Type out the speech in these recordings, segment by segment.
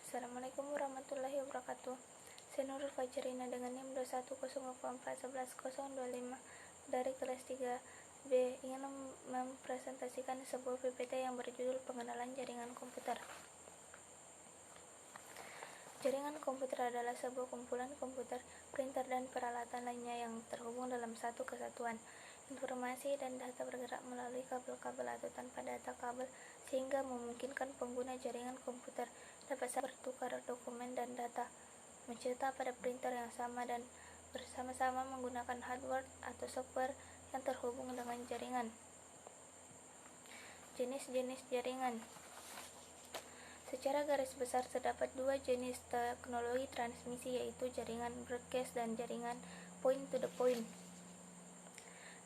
Assalamualaikum warahmatullahi wabarakatuh. Saya Nurul Fajrina dengan NIM 210414025 dari kelas 3B ingin mempresentasikan sebuah PPT yang berjudul Pengenalan Jaringan Komputer. Jaringan komputer adalah sebuah kumpulan komputer, printer, dan peralatan lainnya yang terhubung dalam satu kesatuan. Informasi dan data bergerak melalui kabel-kabel atau tanpa data kabel, sehingga memungkinkan pengguna jaringan komputer dapat bertukar dokumen dan data, mencetak pada printer yang sama, dan bersama-sama menggunakan hardware atau software yang terhubung dengan jaringan. Jenis-jenis jaringan. Secara garis besar terdapat dua jenis teknologi transmisi, yaitu jaringan broadcast dan jaringan point-to-the-point.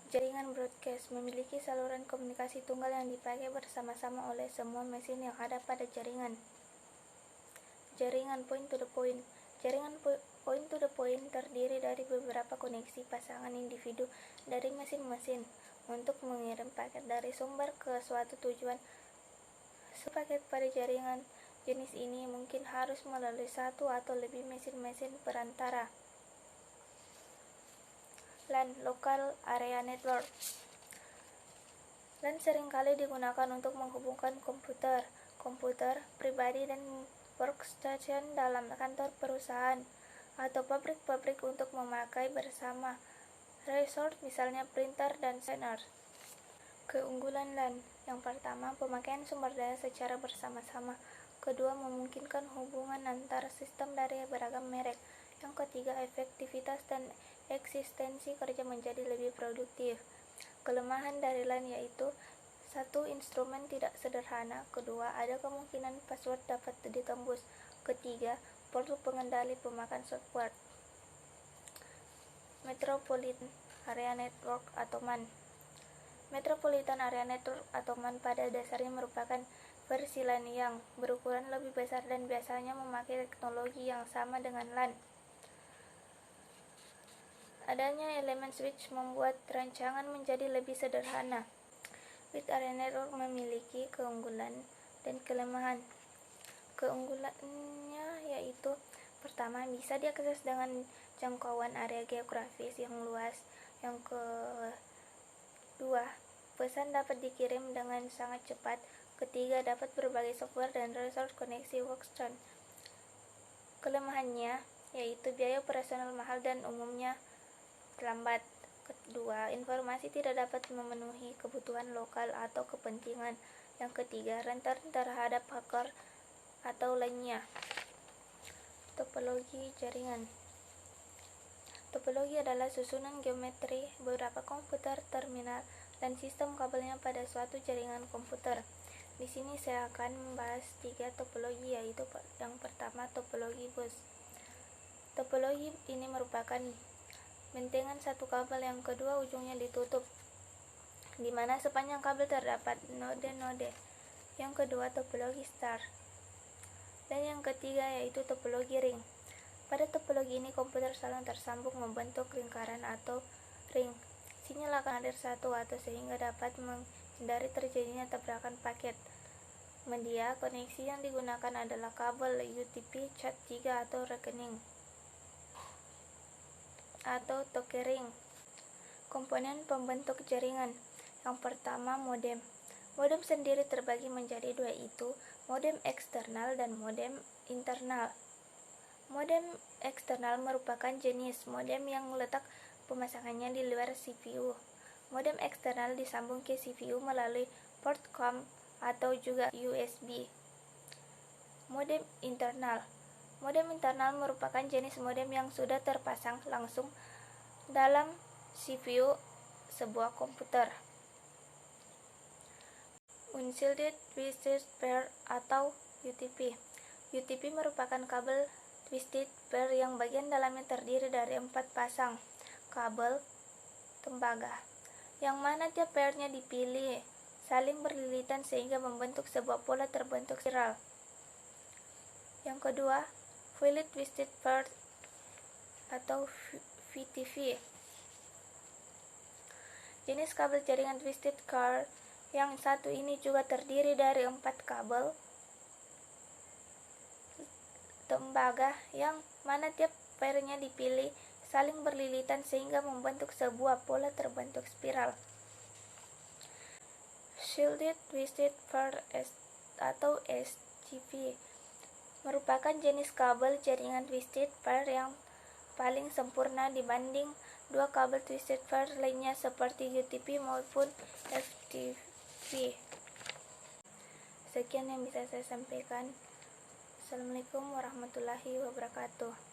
Jaringan broadcast memiliki saluran komunikasi tunggal yang dipakai bersama-sama oleh semua mesin yang ada pada jaringan. Jaringan point-to-the-point. Jaringan point-to-the-point terdiri dari beberapa koneksi pasangan individu dari mesin-mesin untuk mengirim paket dari sumber ke suatu tujuan. Paket pada jaringan jenis ini mungkin harus melalui satu atau lebih mesin-mesin perantara. LAN, Local Area Network. LAN seringkali digunakan untuk menghubungkan komputer pribadi dan workstation dalam kantor perusahaan atau pabrik-pabrik untuk memakai bersama resort, misalnya printer dan scanner. Keunggulan LAN. Yang pertama, pemakaian sumber daya secara bersama-sama. Kedua, memungkinkan hubungan antar sistem dari beragam merek. Yang ketiga, efektivitas dan eksistensi kerja menjadi lebih produktif. Kelemahan dari LAN yaitu: 1. Instrumen tidak sederhana. Kedua, ada kemungkinan password dapat ditembus. Ketiga, perlu pengendali pemakan software. Metropolitan Area Network atau MAN. Metropolitan Area Network atau MAN pada dasarnya merupakan versi LAN yang berukuran lebih besar dan biasanya memakai teknologi yang sama dengan LAN. Adanya elemen switch membuat rancangan menjadi lebih sederhana. Wide Area Network memiliki keunggulan dan kelemahan. Keunggulannya yaitu: pertama, bisa diakses dengan jangkauan area geografis yang luas. Yang kedua, pesan dapat dikirim dengan sangat cepat. Ketiga, dapat berbagai software dan resource koneksi workstation. Kelemahannya yaitu biaya operasional mahal dan umumnya lambat. Kedua, informasi tidak dapat memenuhi kebutuhan lokal atau kepentingan. Yang ketiga, rentan terhadap hacker atau lainnya. Topologi jaringan. Topologi adalah susunan geometri beberapa komputer, terminal, dan sistem kabelnya pada suatu jaringan komputer. Di sini saya akan membahas 3 topologi, yaitu yang pertama, topologi bus. Topologi ini merupakan bentengan satu kabel, yang kedua ujungnya ditutup, di mana sepanjang kabel terdapat node-node. Yang kedua, topologi star. Dan yang ketiga yaitu topologi ring. Pada topologi ini komputer saling tersambung membentuk lingkaran atau ring. Sinyal akan hadir satu atau sehingga dapat menghindari terjadinya tabrakan paket. Media koneksi yang digunakan adalah kabel UTP, Cat3 atau rekening atau tokering. Komponen pembentuk jaringan. Yang pertama, modem. Modem sendiri terbagi menjadi dua, yaitu modem eksternal dan modem internal. Modem eksternal merupakan jenis modem yang letak pemasangannya di luar CPU. Modem eksternal disambung ke CPU melalui port COM atau juga USB. Modem internal. Modem internal merupakan jenis modem yang sudah terpasang langsung dalam CPU sebuah komputer. Unshielded Twisted Pair atau UTP. UTP merupakan kabel twisted pair yang bagian dalamnya terdiri dari 4 pasang kabel tembaga, yang mana tiap pairnya dipilih saling berlilitan sehingga membentuk sebuah pola terbentuk spiral. Yang kedua, Fully Twisted Pair atau VTV. Jenis kabel jaringan twisted pair yang satu ini juga terdiri dari 4 kabel lembaga yang mana tiap pairnya dipilih saling berlilitan sehingga membentuk sebuah pola terbentuk spiral. Shielded Twisted Pair atau STP merupakan jenis kabel jaringan twisted pair yang paling sempurna dibanding dua kabel twisted pair lainnya seperti UTP maupun FTP. Sekian yang bisa saya sampaikan. Assalamualaikum warahmatullahi wabarakatuh.